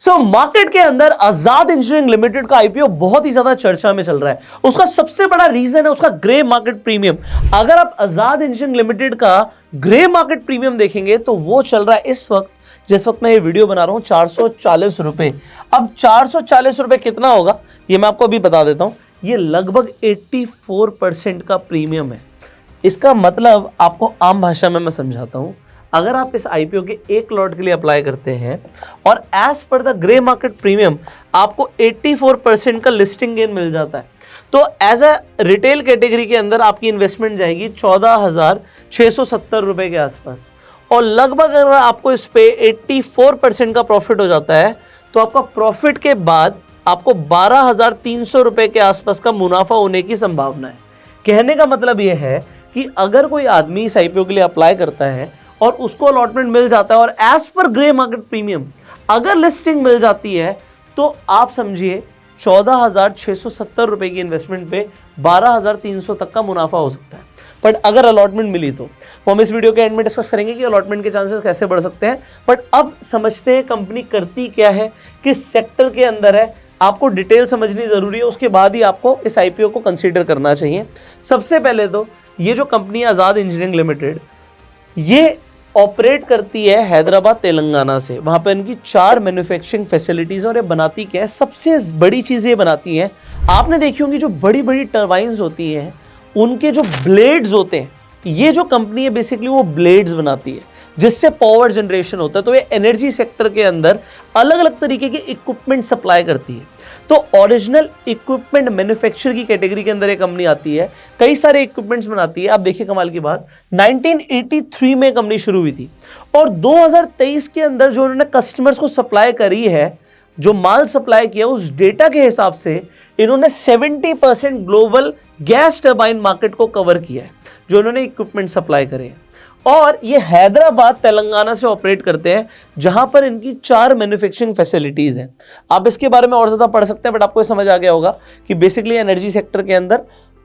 Market के अंदर आजाद engineering limited का आईपीओ बहुत ही ज्यादा चर्चा में चल रहा है। उसका सबसे बड़ा रीजन है उसका ग्रे मार्केट प्रीमियम। अगर आप आजाद इंजीनियरिंग लिमिटेड का ग्रे मार्केट प्रीमियम देखेंगे तो वो चल रहा है इस वक्त, जिस वक्त मैं ये वीडियो बना रहा हूं, 440 रुपए। अब 440 रुपए कितना होगा ये मैं आपको अभी बता देता हूं। ये लगभग 84% का प्रीमियम है। इसका मतलब आपको आम भाषा में मैं समझाता हूं। अगर आप इस आईपीओ के एक लॉट के लिए अप्लाई करते हैं और एज पर द ग्रे मार्केट प्रीमियम आपको 84% का लिस्टिंग गेन मिल जाता है, तो एज अ रिटेल कैटेगरी के अंदर आपकी इन्वेस्टमेंट जाएगी 14,670 रुपए के आसपास। और लगभग अगर आपको इस पे 84% का प्रॉफिट हो जाता है तो आपका प्रॉफिट के बाद आपको 12,300 रुपए के आसपास का मुनाफा होने की संभावना है। कहने का मतलब यह है कि अगर कोई आदमी इस आईपीओ के लिए अप्लाई करता है और उसको अलॉटमेंट मिल जाता है और एज पर ग्रे मार्केट प्रीमियम अगर लिस्टिंग मिल जाती है तो आप समझिए 14,670 रुपए की इन्वेस्टमेंट पे 12,300 तक का मुनाफा हो सकता है। बट अगर अलॉटमेंट मिली तो हम इस वीडियो के एंड में डिस्कस करेंगे कि अलॉटमेंट के चांसेस कैसे बढ़ सकते हैं। बट अब समझते हैं कंपनी करती क्या है, किस सेक्टर के अंदर है, आपको डिटेल समझनी जरूरी है। उसके बाद ही आपको इस आईपीओ को कंसीडर करना चाहिए। सबसे पहले तो ये जो कंपनी है आजाद इंजीनियरिंग लिमिटेड, ये ऑपरेट करती है हैदराबाद तेलंगाना से। वहां पर इनकी 4 मैन्युफैक्चरिंग फैसिलिटीज और ये बनाती क्या है, सबसे बड़ी चीज ये बनाती है, आपने देखी होंगी जो बड़ी बड़ी टरबाइन्स होती हैं उनके जो ब्लेड्स होते हैं, ये जो कंपनी है बेसिकली वो ब्लेड्स बनाती है जिससे पावर जनरेशन होता है। तो ये एनर्जी सेक्टर के अंदर अलग अलग तरीके के इक्विपमेंट सप्लाई करती है। तो ओरिजिनल इक्विपमेंट मैन्युफैक्चर की कैटेगरी के अंदर ये कंपनी आती है, कई सारे इक्विपमेंट्स बनाती है। आप देखिए कमाल की बात, 1983 में कंपनी शुरू हुई थी और 2023 के अंदर जो उन्होंने कस्टमर्स को सप्लाई करी है, जो माल सप्लाई किया, उस डेटा के हिसाब से इन्होंने 70% ग्लोबल गैस टरबाइन मार्केट को कवर किया है जो उन्होंने इक्विपमेंट सप्लाई करे हैं। और ये हैदराबाद तेलंगाना से ऑपरेट करते हैं जहां पर इनकी 4 मैन्युफैक्चरिंग फैसिलिटीज हैं। आप इसके बारे में और ज्यादा पढ़ सकते हैं, बट आपको समझ आ गया होगा कि बेसिकली एनर्जी सेक्टर के अंदर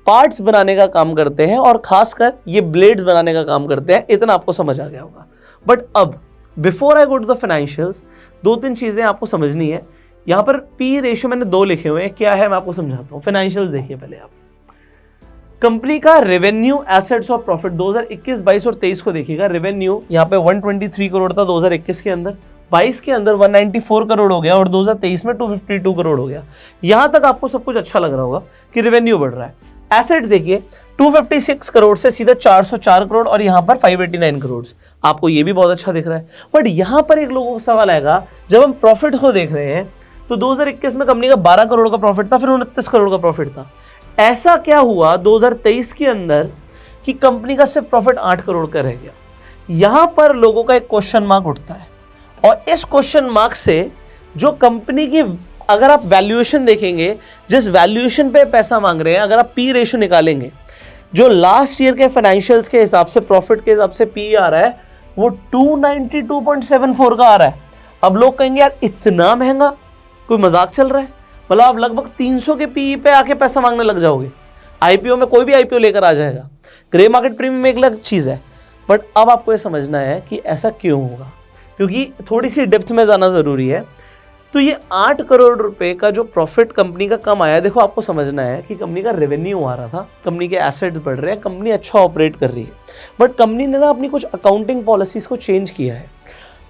पार्ट्स बनाने का काम करते हैं और खासकर ये ब्लेड्स बनाने का काम करते हैं। इतना आपको समझ आ गया होगा। बट अब before I go to the financials, 2-3 चीजें आपको समझनी है। यहां पर पी रेशियो मैंने 2 लिखे हुए हैं, क्या है मैं आपको समझाता हूं। फाइनेंशियल्स देखिए पहले आप, कंपनी का रेवेन्यू, एसेट्स और प्रॉफिट 2021, 22 और 23 को देखिएगा। रेवेन्यू यहाँ पे 123 करोड़ था 2021 के अंदर, 22 के अंदर 194 करोड़ हो गया और 2023 में 252 करोड़ हो गया। यहां तक आपको सब कुछ अच्छा लग रहा होगा कि रेवेन्यू बढ़ रहा है। एसेट्स देखिए 256 करोड़ से सीधा 404 करोड़ और यहाँ पर 589 करोड़, आपको ये भी बहुत अच्छा दिख रहा है। बट यहाँ पर एक लोगों को सवाल आएगा, जब हम प्रॉफिट को देख रहे हैं तो 2021 में कंपनी का 12 करोड़ का प्रॉफिट था, फिर 29 करोड़ का प्रॉफिट था। ऐसा क्या हुआ 2023 के अंदर कि कंपनी का सिर्फ प्रॉफिट 8 करोड़ का रह गया? यहां पर लोगों का एक क्वेश्चन मार्क उठता है और इस क्वेश्चन मार्क से जो कंपनी की, अगर आप वैल्यूएशन देखेंगे, जिस वैल्यूएशन पे पैसा मांग रहे हैं, अगर आप पी रेशियो निकालेंगे, जो लास्ट ईयर के फाइनेंशियल्स के हिसाब से, प्रॉफिट के हिसाब से पी आ रहा है वो 292.74 का आ रहा है। अब लोग कहेंगे यार इतना महंगा, कोई मजाक चल रहा है? मतलब आप लगभग 300 के पीई पे आके पैसा मांगने लग जाओगे। आईपीओ में कोई भी आईपीओ लेकर आ जाएगा। ग्रे मार्केट प्रीमियम एक अलग चीज है। बट अब आपको ये समझना है कि ऐसा क्यों होगा, क्योंकि थोड़ी सी डेप्थ में जाना जरूरी है। तो ये 8 करोड़ रुपए का जो प्रॉफिट कंपनी का कम आया, देखो आपको समझना है कि कंपनी का रेवेन्यू आ रहा था, कंपनी के एसेट्स बढ़ रहे हैं, कंपनी अच्छा ऑपरेट कर रही है। बट कंपनी ने ना अपनी कुछ अकाउंटिंग पॉलिसीज को चेंज किया है।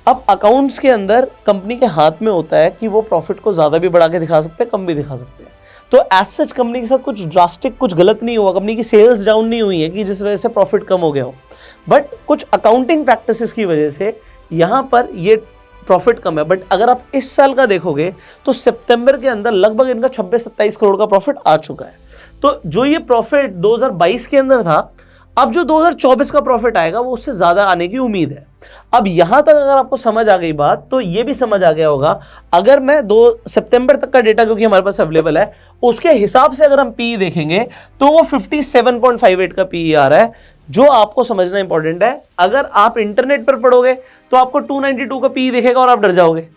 अब अकाउंट्स के अंदर कंपनी के हाथ में होता है कि वो प्रॉफिट को ज़्यादा भी बढ़ा के दिखा सकते हैं, कम भी दिखा सकते हैं। तो एज सच कंपनी के साथ कुछ ड्रास्टिक, कुछ गलत नहीं हुआ, कंपनी की सेल्स डाउन नहीं हुई है कि जिस वजह से प्रॉफिट कम हो गया हो। बट कुछ अकाउंटिंग प्रैक्टिसेस की वजह से यहाँ पर ये प्रॉफिट कम है। बट अगर आप इस साल का देखोगे तो सितंबर के अंदर लगभग इनका 26-27 करोड़ का प्रॉफिट आ चुका है। तो जो ये प्रॉफिट 2022 के अंदर था, अब जो 2024 का प्रॉफिट आएगा वो उससे ज्यादा आने की उम्मीद है। अब यहां तक अगर आपको समझ आ गई बात, तो ये भी समझ आ गया होगा, अगर मैं 2 सितंबर तक का डेटा क्योंकि हमारे पास अवेलेबल है, उसके हिसाब से अगर हम पी देखेंगे तो वो 57.58 का पी आ रहा है, जो आपको समझना इंपॉर्टेंट है। अगर आप इंटरनेट पर पढ़ोगे तो आपको 292 का पी दिखेगा और आप डर जाओगे।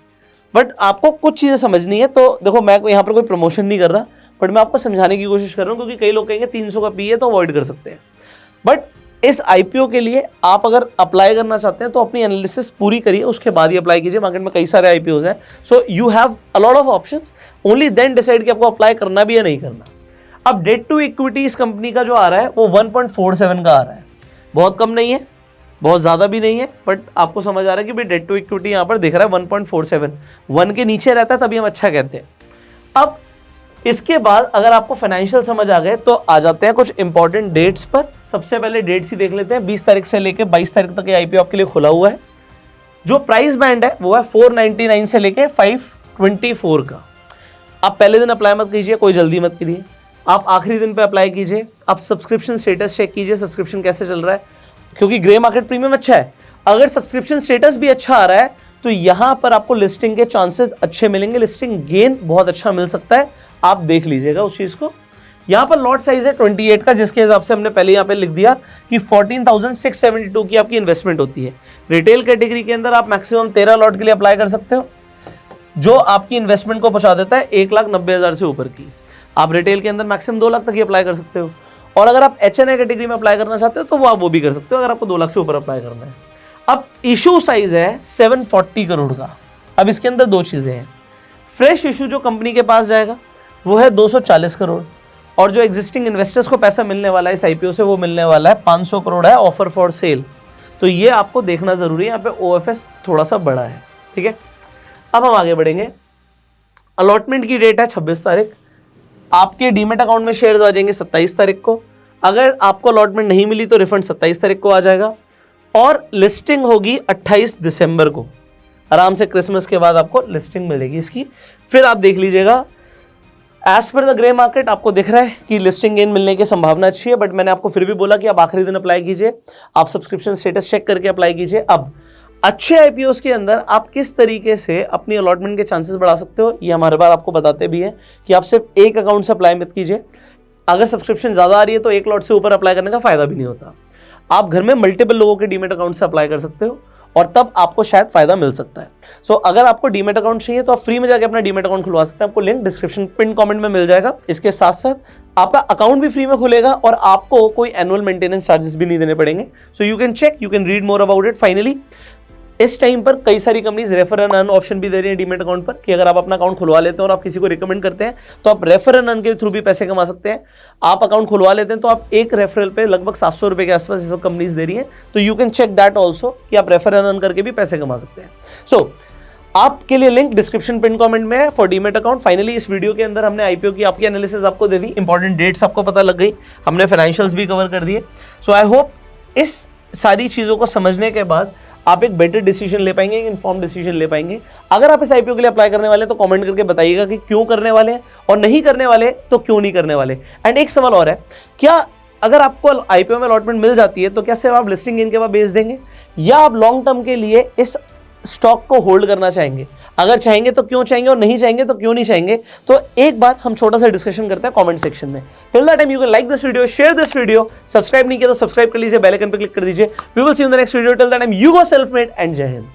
बट आपको कुछ चीजें समझनी है। तो देखो, मैं यहाँ पर कोई प्रमोशन नहीं कर रहा, बट मैं आपको समझाने की कोशिश कर रहा हूँ, क्योंकि कई लोग कहेंगे 300 का पी है तो अवॉइड कर सकते हैं। बट इस आईपीओ के लिए आप अगर अप्लाई करना चाहते हैं तो अपनी एनालिसिस पूरी करिए, उसके बाद ही अप्लाई कीजिए। मार्केट में कई सारे आईपीओज हैं, so you have a lot of options, only then decide कि आपको अप्लाई करना भी या नहीं करना। अब डेट टू इक्विटी इस कंपनी का जो आ रहा है वो 1.47 का आ रहा है, बहुत कम नहीं है, बहुत ज़्यादा भी नहीं है, बट आपको समझ आ रहा है कि भाई डेट टू इक्विटी यहाँ पर दिख रहा है 1.47, 1 के नीचे रहता है तभी हम अच्छा कहते हैं। अब इसके बाद अगर आपको फाइनेंशियल समझ आ गए तो आ जाते हैं कुछ इंपॉर्टेंट डेट्स पर। सबसे पहले डेट्स ही देख लेते हैं। 20 तारीख से लेकर 22 तारीख तक ये आईपीओ आपके लिए खुला हुआ है। जो प्राइस बैंड है वो है 499 से लेके 524 का। आप पहले दिन अप्लाई मत कीजिए, कोई जल्दी मत करिए, आप आखिरी दिन पे अप्लाई कीजिए। आप सब्सक्रिप्शन स्टेटस चेक कीजिए, सब्सक्रिप्शन कैसे चल रहा है, क्योंकि ग्रे मार्केट प्रीमियम अच्छा है। अगर सब्सक्रिप्शन स्टेटस भी अच्छा आ रहा है तो यहां पर आपको लिस्टिंग के चांसेस अच्छे मिलेंगे, लिस्टिंग गेन बहुत अच्छा मिल सकता है, आप देख लीजिएगा उस चीज को। यहां पर लॉट साइज है 28 का, जिसके हिसाब से हमने पहले यहां पे लिख दिया कि 14,672 की आपकी इन्वेस्टमेंट होती है। रिटेल कैटेगरी के अंदर आप मैक्सिमम 13 लॉट के लिए अप्लाई कर सकते हो, जो आपकी इन्वेस्टमेंट को पहुंचा देता है 1,90,000 से ऊपर की। आप रिटेल के अंदर मैक्सिमम 2 लाख तक ही अप्लाई कर सकते हो, और अगर आप HNI कैटेगरी में अप्लाई करना चाहते हो तो वो आप वो भी कर सकते हो, अगर आपको 2 लाख से ऊपर अप्लाई करना है। अब इशू साइज है 740 करोड़ का। अब इसके अंदर 2 चीजें हैं। फ्रेश इशू जो कंपनी के पास जाएगा वो है 240 करोड़, और जो एग्जिस्टिंग इन्वेस्टर्स को पैसा मिलने वाला है इस आईपीओ से वो मिलने वाला है 500 करोड़ है, ऑफर फॉर सेल। तो ये आपको देखना जरूरी है, यहाँ पे OFS थोड़ा सा बड़ा है, ठीक है। अब हम आगे बढ़ेंगे। अलॉटमेंट की डेट है 26 तारीख। आपके डीमेट अकाउंट में शेयर्स आ जाएंगे 27 तारीख को। अगर आपको अलॉटमेंट नहीं मिली तो रिफंड 27 तारीख को आ जाएगा, और लिस्टिंग होगी 28 दिसंबर को। आराम से क्रिसमस के बाद आपको लिस्टिंग मिलेगी इसकी। फिर आप देख लीजिएगा, as per the grey market आपको दिख रहा है कि लिस्टिंग गेन मिलने की संभावना अच्छी है, बट मैंने आपको फिर भी बोला कि आप आखिरी दिन अप्लाई कीजिए, आप सब्सक्रिप्शन स्टेटस चेक करके अप्लाई कीजिए। अब अच्छे आईपीओस के अंदर आप किस तरीके से अपनी अलॉटमेंट के चांसेस बढ़ा सकते हो, ये हमारे बार आपको बताते भी हैं कि आप सिर्फ एक अकाउंट से अप्लाई मत कीजिए। अगर सब्सक्रिप्शन ज़्यादा आ रही है तो एक लॉट से ऊपर अप्लाई करने का फायदा भी नहीं होता। आप घर में मल्टीपल लोगों के डीमेट अकाउंट से अप्लाई कर सकते हो, और तब आपको शायद फायदा मिल सकता है। सो अगर आपको डीमेट अकाउंट चाहिए तो आप फ्री में जाके अपना डीमेट अकाउंट खुलवा सकते हैं। आपको लिंक डिस्क्रिप्शन पिन कमेंट में मिल जाएगा। इसके साथ साथ आपका अकाउंट भी फ्री में खुलेगा, और आपको कोई एनुअल मेंटेनेंस चार्जेस भी नहीं देने पड़ेंगे। So you can check, you can read more about it. Finally इस टाइम पर कई सारी companies refer and earn option भी दे रही है डीमेट अकाउंट पर, कि अगर आप अपना अकाउंट खुलवा लेते हैं और आप किसी को रिकमेंड करते हैं तो आप रेफर एंड अर्न के थ्रू भी पैसे कमा सकते हैं। आप अकाउंट खुलवा लेते हैं तो आप एक रेफरल पे लगभग 700 रुपए के आसपास ये सब कंपनीज दे रही है। तो you can check that also कि आप रेफर एंड अर्न करके भी पैसे कमा सकते हैं। सो आपके लिए लिंक डिस्क्रिप्शन पिन कमेंट में है फॉर डीमेट अकाउंट। फाइनली इस वीडियो के अंदर हमने आईपीओ की आपकी एनालिसिस आपको दे दी, इंपॉर्टेंट डेट्स आपको पता लग गई, हमने फाइनेंशियल्स भी कवर कर दिए। सो आई होप इस सारी चीज़ों को समझने के बाद आप एक बेटर डिसीजन ले पाएंगे, एक इन्फॉर्म डिसीजन ले पाएंगे। अगर आप इस आईपीओ के लिए अप्लाई करने वाले हैं तो कमेंट करके बताइएगा कि क्यों करने वाले हैं, और नहीं करने वाले तो क्यों नहीं करने वाले। एंड एक सवाल और है, क्या अगर आपको आईपीओ में अलॉटमेंट मिल जाती है तो क्या सिर्फ आप लिस्टिंग गेन के बाद बेच देंगे, या आप लॉन्ग टर्म के लिए इस स्टॉक को होल्ड करना चाहेंगे? अगर चाहेंगे तो क्यों चाहेंगे, और नहीं चाहेंगे तो क्यों नहीं चाहेंगे? तो एक बार हम छोटा सा डिस्कशन करते हैं कमेंट सेक्शन में। Till that time you can like this video, share this video, subscribe नहीं किया तो सब्सक्राइब कर लीजिए, बेल आइकन पे क्लिक कर दीजिए। We will see you in the next video. Till that time you go self made and जय हिंद।